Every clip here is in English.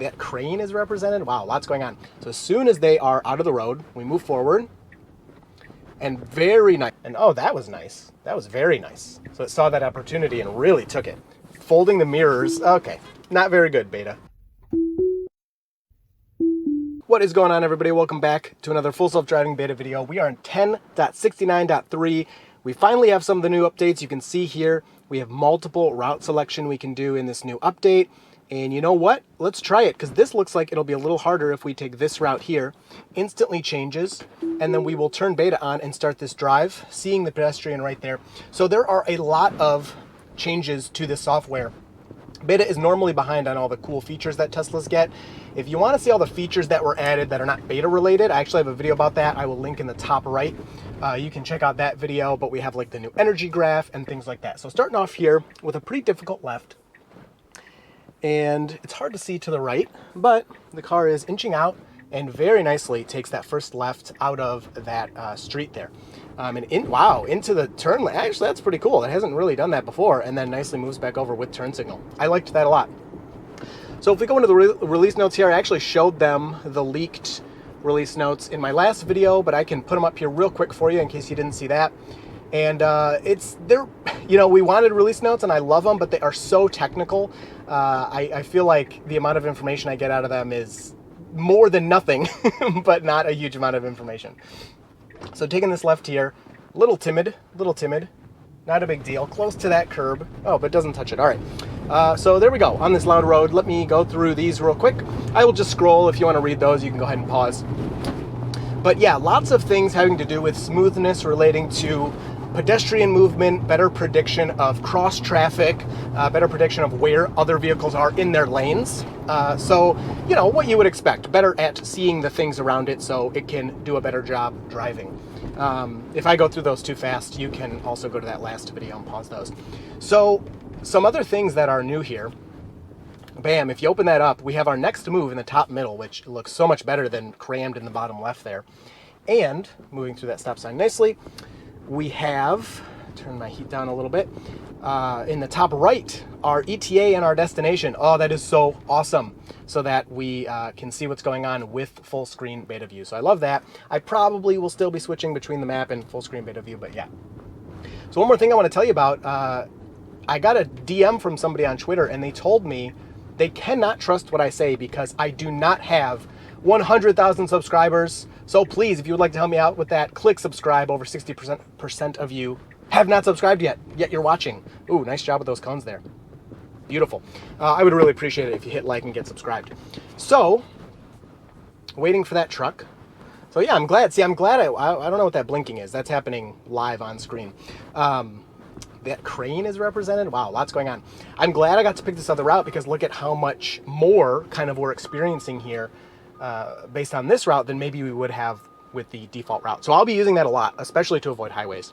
That crane is represented. Wow, lots going on. So as soon as they are out of the road, we move forward. And very nice. And oh, that was nice. That was very nice. So it saw that opportunity and really took it. Folding the mirrors. Okay, not very good, beta. What is going on, everybody? Welcome back to another full self-driving beta video. We are in 10.69.3. We finally have some of the new updates. You can see here we have multiple route selection we can do in this new update. And you know what? Let's try it, because this looks like it'll be a little harder if we take this route here. Instantly changes, and then we will turn beta on and start this drive, seeing the pedestrian right there. So there are a lot of changes to this software. Beta is normally behind on all the cool features that Teslas get. If you want to see all the features that were added that are not beta related, I actually have a video about that. I will link in the top right. You can check out that video, but we have like the new energy graph and things like that. So starting off here with a pretty difficult left. And it's hard to see to the right, but the car is inching out and very nicely takes that first left out of that street there. Wow, into the turn lane. Actually, that's pretty cool. It hasn't really done that before, and then nicely moves back over with turn signal. I liked that a lot. So if we go into the release notes here, I actually showed them the leaked release notes in my last video, but I can put them up here real quick for you in case you didn't see that. And we wanted release notes, and I love them, but they are so technical. I feel like the amount of information I get out of them is more than nothing, but not a huge amount of information. So taking this left here, a little timid, not a big deal, close to that curb. Oh, but doesn't touch it. All right. So there we go on this loud road. Let me go through these real quick. I will just scroll. If you want to read those, you can go ahead and pause. But yeah, lots of things having to do with smoothness relating to pedestrian movement, better prediction of cross traffic, better prediction of where other vehicles are in their lanes. So, you know, what you would expect, better at seeing the things around it so it can do a better job driving. If I go through those too fast, you can also go to that last video and pause those. So some other things that are new here. Bam, if you open that up, we have our next move in the top middle, which looks so much better than crammed in the bottom left there. And moving through that stop sign nicely, we have, turn my heat down a little bit, in the top right, our ETA and our destination. Oh, that is so awesome, so that we can see what's going on with full screen beta view. So I love that. I probably will still be switching between the map and full screen beta view, but yeah. So one more thing I want to tell you about, I got a DM from somebody on Twitter, and they told me they cannot trust what I say because I do not have 100,000 subscribers. So please, if you would like to help me out with that, click subscribe. Over 60% of you have not subscribed yet you're watching. Ooh, nice job with those cones there. Beautiful. I would really appreciate it if you hit like and get subscribed. So, waiting for that truck. So yeah, I'm glad. See, I'm glad I don't know what that blinking is. That's happening live on screen. That crane is represented. Wow, lots going on. I'm glad I got to pick this other route because look at how much more kind of we're experiencing here based on this route than maybe we would have with the default route. So I'll be using that a lot, especially to avoid highways.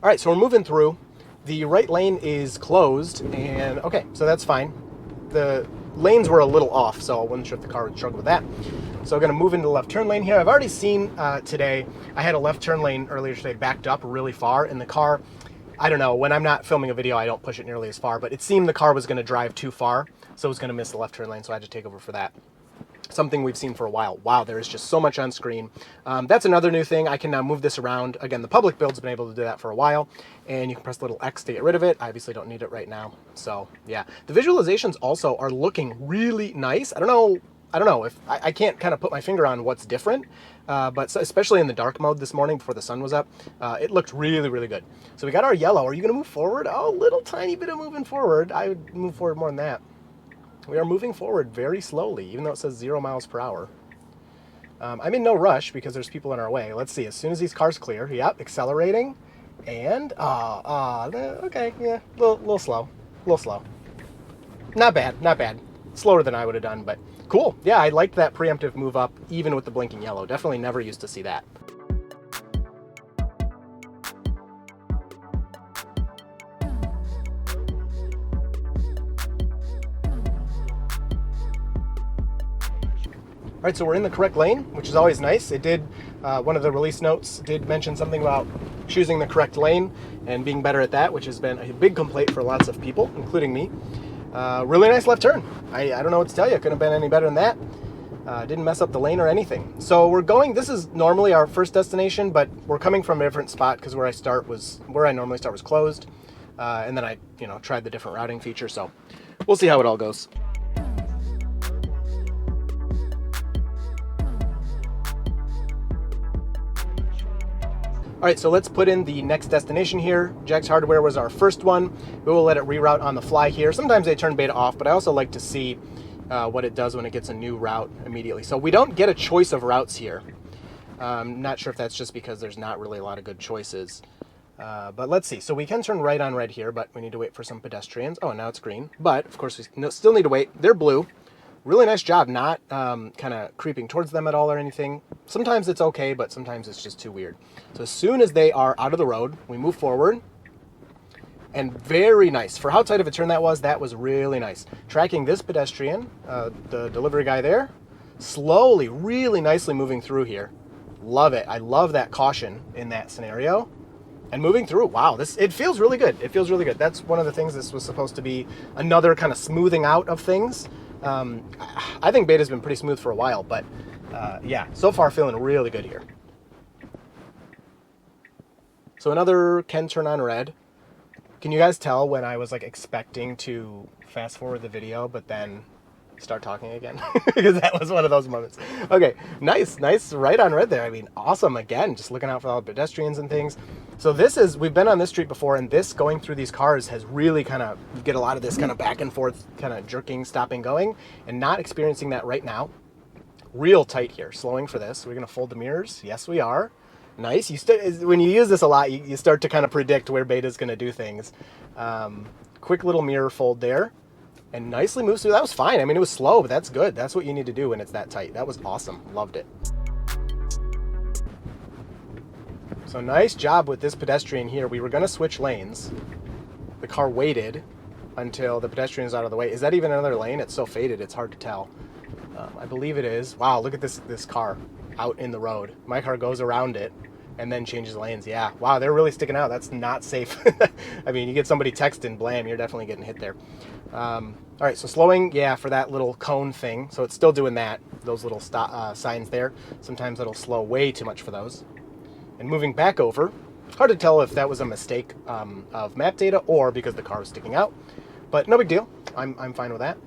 All right, so we're moving through. The right lane is closed, and okay, so that's fine. The lanes were a little off, so I wasn't sure if the car would struggle with that. So I'm gonna move into the left turn lane here. I've already seen today, I had a left turn lane earlier today backed up really far in the car. I don't know, when I'm not filming a video, I don't push it nearly as far, but it seemed the car was gonna drive too far, so it was gonna miss the left turn lane, so I had to take over for that. Something we've seen for a while. Wow, there is just so much on screen. That's another new thing. I can now move this around. Again, the public build's been able to do that for a while, and you can press the little X to get rid of it. I obviously don't need it right now. So yeah, the visualizations also are looking really nice. I don't know if I can't kind of put my finger on what's different, but especially in the dark mode this morning before the sun was up, it looked really, really good. So we got our yellow. Are you going to move forward? Oh, a little tiny bit of moving forward. I would move forward more than that. We are moving forward very slowly, even though it says 0 miles per hour. I'm in no rush because there's people in our way. Let's see, as soon as these cars clear, yep, accelerating, and, okay, yeah, a little slow. Not bad. Slower than I would have done, but cool. Yeah, I liked that preemptive move up, even with the blinking yellow. Definitely never used to see that. All right, so we're in the correct lane, which is always nice. It did One of the release notes did mention something about choosing the correct lane and being better at that, which has been a big complaint for lots of people, including me. Really nice left turn. I don't know what to tell you. Couldn't have been any better than that. Didn't mess up the lane or anything. So we're going, this is normally our first destination, but we're coming from a different spot because where I normally start was closed. And then I, tried the different routing feature. So we'll see how it all goes. All right, so let's put in the next destination here. Jack's Hardware was our first one. We will let it reroute on the fly here. Sometimes they turn beta off, but I also like to see what it does when it gets a new route immediately. So we don't get a choice of routes here. I'm not sure if that's just because there's not really a lot of good choices. But let's see. So we can turn right on red here, but we need to wait for some pedestrians. Oh, now it's green. But, of course, we still need to wait. They're blue. Really nice job not kind of creeping towards them at all or anything. Sometimes it's okay, but sometimes it's just too weird. So as soon as they are out of the road, we move forward. And very nice. For how tight of a turn that was really nice. Tracking this pedestrian, the delivery guy there, slowly, really nicely moving through here. Love it. I love that caution in that scenario. And moving through, wow, it feels really good. It feels really good. That's one of the things. This was supposed to be another kind of smoothing out of things. I think beta's been pretty smooth for a while, but yeah, so far feeling really good here. So another can turn on red. Can you guys tell when I was like expecting to fast forward the video, but then start talking again? Because that was one of those moments. Okay, nice right on red there. I mean, awesome. Again, just looking out for all the pedestrians and things. So we've been on this street before, and this going through these cars has really kind of, you get a lot of this kind of back and forth, kind of jerking, stopping, going, and not experiencing that right now. Real tight here, slowing for this. We're going to fold the mirrors. Yes, we are. Nice. When you use this a lot, you start to kind of predict where beta's going to do things. Quick little mirror fold there. And nicely moves through. That was fine. I mean, it was slow, but that's good. That's what you need to do when it's that tight. That was awesome. Loved it. So nice job with this pedestrian here. We were going to switch lanes. The car waited until the pedestrian is out of the way. Is that even another lane? It's so faded, it's hard to tell. I believe it is. Wow, look at this car out in the road. My car goes around it and then changes lanes. Yeah, wow, they're really sticking out. That's not safe. I mean, you get somebody texting, blam, you're definitely getting hit there. All right, so slowing, yeah, for that little cone thing. So it's still doing that, those little stop, signs there. Sometimes it'll slow way too much for those. And moving back over, hard to tell if that was a mistake of map data or because the car was sticking out, but no big deal. I'm fine with that.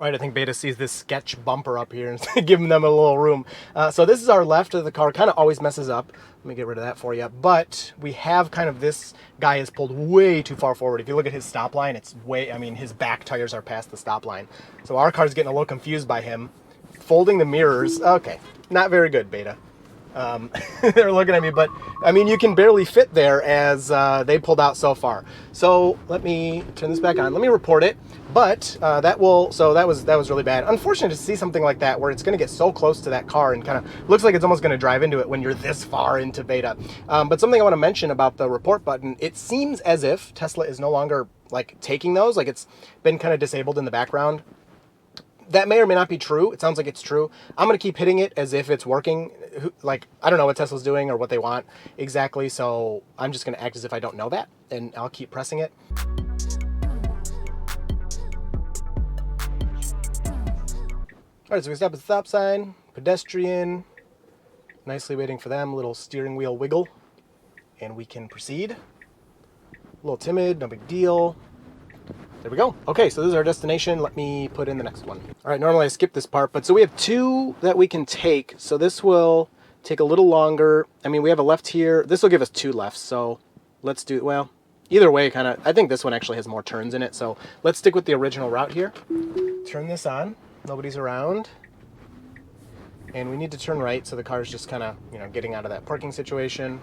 Right, I think beta sees this sketch bumper up here and giving them a little room. So this is our left of the car, kind of always messes up. Let me get rid of that for you. But we have kind of this guy is pulled way too far forward. If you look at his stop line, it's way, I mean, his back tires are past the stop line. So our car's getting a little confused by him. Folding the mirrors, okay, not very good, beta. They're looking at me, but I mean, you can barely fit there as they pulled out so far. So let me turn this back on. Let me report it. But that was really bad. Unfortunate to see something like that where it's going to get so close to that car and kind of looks like it's almost going to drive into it when you're this far into beta. But something I want to mention about the report button, it seems as if Tesla is no longer like taking those, like it's been kind of disabled in the background. That may or may not be true. It sounds like it's true. I'm going to keep hitting it as if it's working. Like, I don't know what Tesla's doing or what they want exactly, so I'm just going to act as if I don't know that, and I'll keep pressing it. All right, so we stop at the stop sign, pedestrian, nicely waiting for them, little steering wheel wiggle, and we can proceed. A little timid, no big deal. There we go. Okay, so this is our destination. Let me put in the next one. All right, normally I skip this part, but so we have two that we can take. So this will take a little longer. I mean, we have a left here. This will give us two lefts, so let's do, well, either way, kind of, I think this one actually has more turns in it, so let's stick with the original route here. Turn this on. Nobody's around. And we need to turn right, so the car's just kind of, you know, getting out of that parking situation.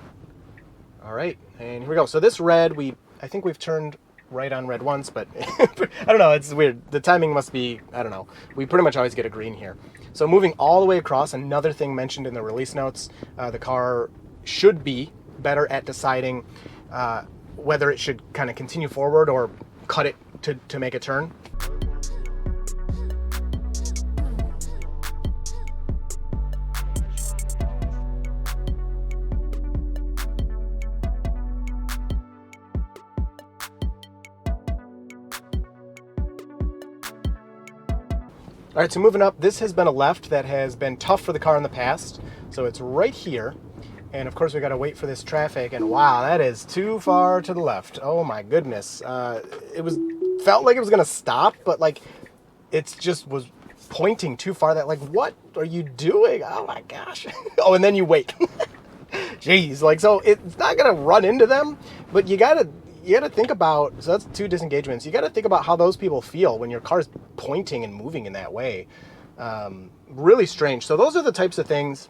All right, and here we go. So this red, I think we've turned right on red once, but I don't know, it's weird. The timing must be, I don't know. We pretty much always get a green here. So moving all the way across, another thing mentioned in the release notes, the car should be better at deciding whether it should kind of continue forward or cut it to make a turn. All right, so moving up, this has been a left that has been tough for the car in the past. So it's right here. And of course we gotta wait for this traffic, and wow, that is too far to the left. Oh my goodness. Felt like it was gonna stop, but like, it just was pointing too far. That like, what are you doing? Oh my gosh. Oh, and then you wait. Jeez, like, so it's not gonna run into them, but you gotta think about, so that's 2 disengagements. You gotta think about how those people feel when your car's pointing and moving in that way. Really strange. So those are the types of things,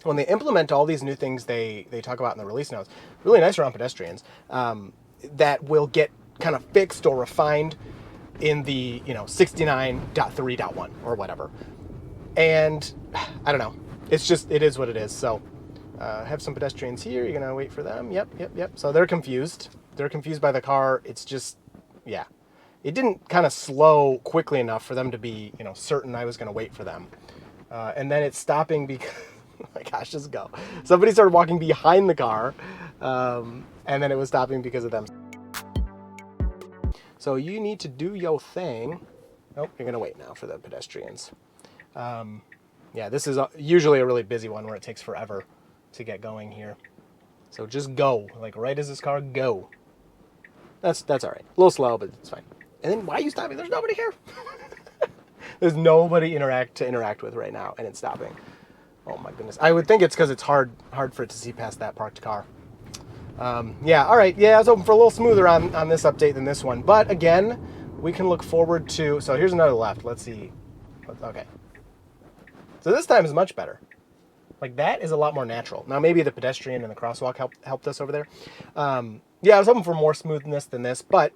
when they implement all these new things they talk about in the release notes, really nice around pedestrians, that will get kind of fixed or refined in the 69.3.1 or whatever. And I don't know, it's just, it is what it is. So have some pedestrians here, you're gonna wait for them. Yep. So they're confused by the car. It's just, yeah, it didn't kind of slow quickly enough for them to be certain I was gonna wait for them. And then it's stopping because oh my gosh, just go. Somebody started walking behind the car, and then it was stopping because of them. So you need to do your thing. Nope, you're gonna wait now for the pedestrians. Yeah, this is usually a really busy one where it takes forever to get going here. So just go, like right as this car, go. That's all right. A little slow, but it's fine. And then why are you stopping? There's nobody here. There's nobody to interact with right now, and it's stopping. Oh my goodness. I would think it's because it's hard for it to see past that parked car. Yeah, all right. Yeah, I was hoping for a little smoother on this update than this one. But again, we can look forward to, so here's another left. Let's see. Okay. So this time is much better. Like, that is a lot more natural. Now, maybe the pedestrian and the crosswalk helped us over there. Yeah, I was hoping for more smoothness than this, but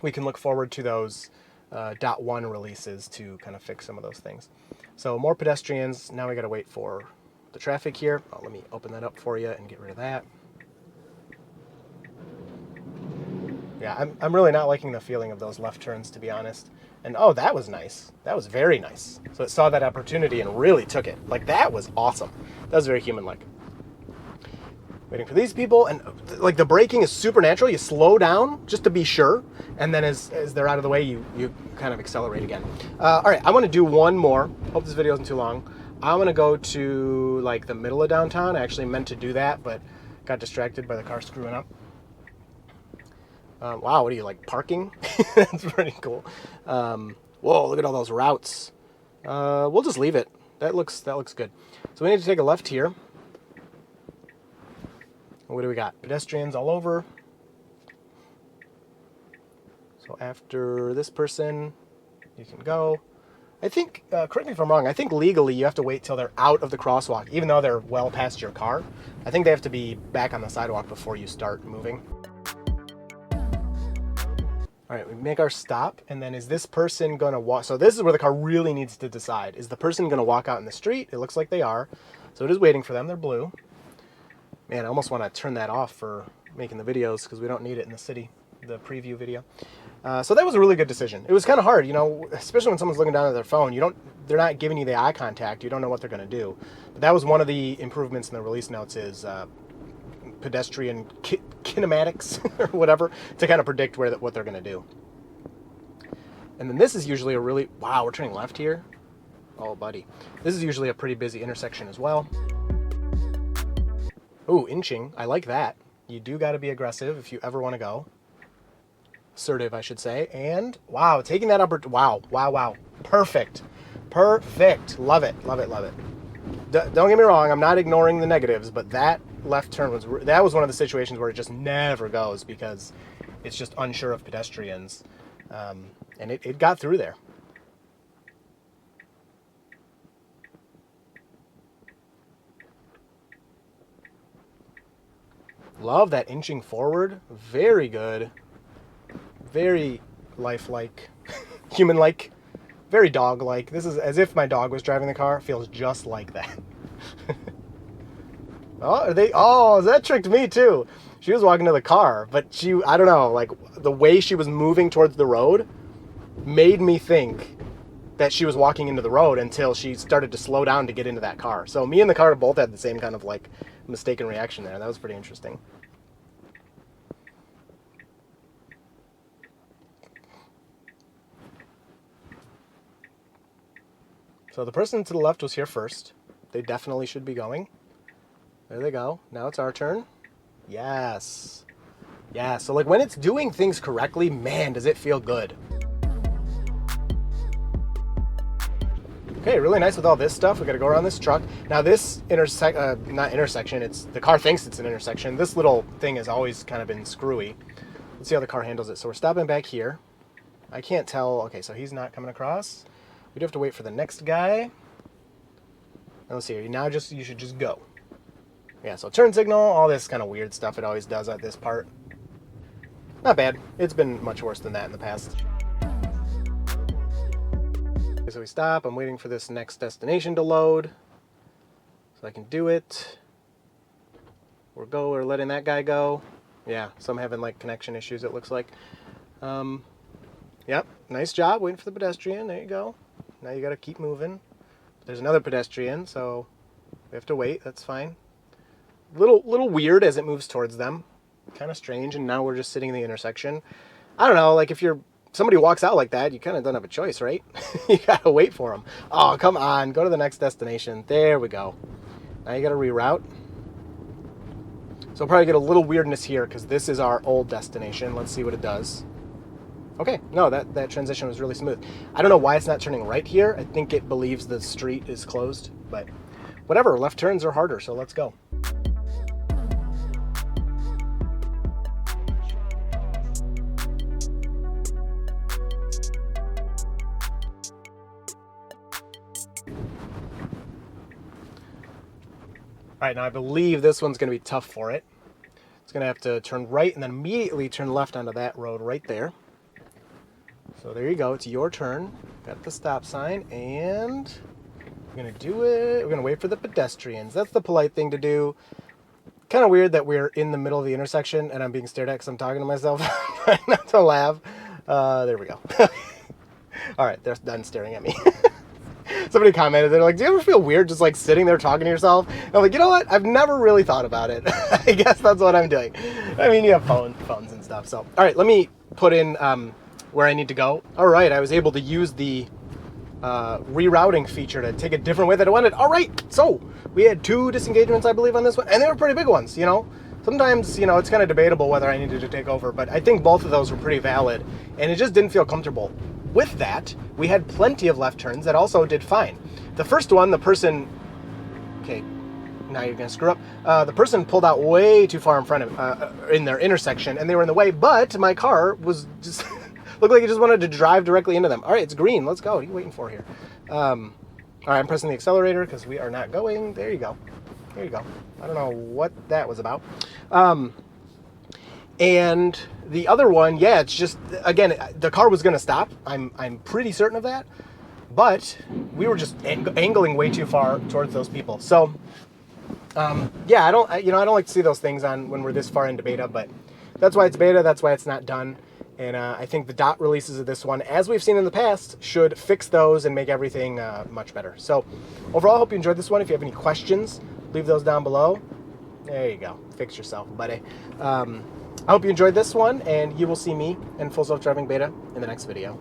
we can look forward to those .1 releases to kind of fix some of those things. So more pedestrians. Now we got to wait for the traffic here. Oh, let me open that up for you and get rid of that. Yeah, I'm really not liking the feeling of those left turns, to be honest. And oh, that was nice. That was very nice. So it saw that opportunity and really took it. Like, that was awesome. That was very human-like. Waiting for these people, and like the braking is super natural. You slow down just to be sure, and then as they're out of the way, you kind of accelerate again. All right, I want to do one more. Hope this video isn't too long. I want to go to like the middle of downtown. I actually meant to do that, but got distracted by the car screwing up. Wow, what are you, like, parking? That's pretty cool. Whoa, look at all those routes. We'll just leave it. That looks good. So we need to take a left here. What do we got? Pedestrians all over. So after this person, you can go. I think, correct me if I'm wrong, I think legally you have to wait till they're out of the crosswalk, even though they're well past your car. I think they have to be back on the sidewalk before you start moving. All right, we make our stop, and then is this person gonna walk? So this is where the car really needs to decide. Is the person gonna walk out in the street? It looks like they are. So it is waiting for them, they're blue. Man, I almost wanna turn that off for making the videos because we don't need it in the city, the preview video. So that was a really good decision. It was kind of hard, especially when someone's looking down at their phone. They're not giving you the eye contact. You don't know what they're gonna do. But that was one of the improvements in the release notes is pedestrian kinematics or whatever to kind of predict what they're going to do. And then this is usually a really, wow, we're turning left here. Oh, buddy. This is usually a pretty busy intersection as well. Ooh, inching. I like that. You do got to be aggressive if you ever want to go. Assertive, I should say. And wow, taking that up. Wow. Perfect. Love it. Don't get me wrong. I'm not ignoring the negatives, but that left turn was one of the situations where it just never goes because it's just unsure of pedestrians, and it got through there. Love that inching forward. Very good. Very lifelike, human-like, very dog-like. This is as if my dog was driving the car. It feels just like that. Oh, that tricked me too. She was walking to the car, but I don't know, like the way she was moving towards the road made me think that she was walking into the road until she started to slow down to get into that car. So me and the car both had the same kind of like mistaken reaction there. That was pretty interesting. So the person to the left was here first. They definitely should be going. There they go. Now it's our turn. Yes. Yeah, so like when it's doing things correctly, man, does it feel good. Okay, really nice with all this stuff. We got to go around this truck. Now this not intersection, the car thinks it's an intersection. This little thing has always kind of been screwy. Let's see how the car handles it. So we're stopping back here. I can't tell. Okay, so he's not coming across. We do have to wait for the next guy. Now let's see here. You should just go. Yeah, so turn signal, all this kind of weird stuff it always does at this part. Not bad. It's been much worse than that in the past. Okay, so we stop. I'm waiting for this next destination to load so I can do it. We're letting that guy go. Yeah, so I'm having like connection issues, it looks like. Yep, nice job waiting for the pedestrian. There you go. Now you got to keep moving. There's another pedestrian, so we have to wait. That's fine. Little weird as it moves towards them. Kind of strange, and now we're just sitting in the intersection. I don't know, like if somebody walks out like that, you kind of don't have a choice, right? You gotta wait for them. Oh, come on, go to the next destination. There we go. Now you gotta reroute. So we'll probably get a little weirdness here because this is our old destination. Let's see what it does. Okay, no, that transition was really smooth. I don't know why it's not turning right here. I think it believes the street is closed, but whatever, left turns are harder, so let's go. All right, now I believe this one's going to be tough for it. It's going to have to turn right and then immediately turn left onto that road right there. So there you go. It's your turn. Got the stop sign, and we're going to do it. We're going to wait for the pedestrians. That's the polite thing to do. Kind of weird that we're in the middle of the intersection and I'm being stared at because I'm talking to myself. Trying not to laugh. There we go. All right, they're done staring at me. Somebody commented, they're like, do you ever feel weird just like sitting there talking to yourself? And I'm like, you know what? I've never really thought about it. I guess that's what I'm doing. I mean, you have phones and stuff. So, all right, let me put in where I need to go. All right, I was able to use the rerouting feature to take a different way that I wanted. All right, so we had 2 disengagements, I believe, on this one, and they were pretty big ones, you know? Sometimes, you know, it's kind of debatable whether I needed to take over, but I think both of those were pretty valid, and it just didn't feel comfortable. With that, we had plenty of left turns that also did fine. The first one, the person... Okay, now you're going to screw up. The person pulled out way too far in front of in their intersection, and they were in the way, but my car was just... looked like it just wanted to drive directly into them. All right, it's green. Let's go. What are you waiting for here? All right, I'm pressing the accelerator because we are not going. There you go. There you go. I don't know what that was about. And the other one, yeah, it's just, again, the car was going to stop. I'm pretty certain of that. But we were just angling way too far towards those people. So, yeah, I don't like to see those things on when we're this far into beta, but that's why it's beta. That's why it's not done. And I think the dot releases of this one, as we've seen in the past, should fix those and make everything much better. So overall, I hope you enjoyed this one. If you have any questions, leave those down below. There you go. Fix yourself, buddy. I hope you enjoyed this one, and you will see me in Full Self-Driving Beta in the next video.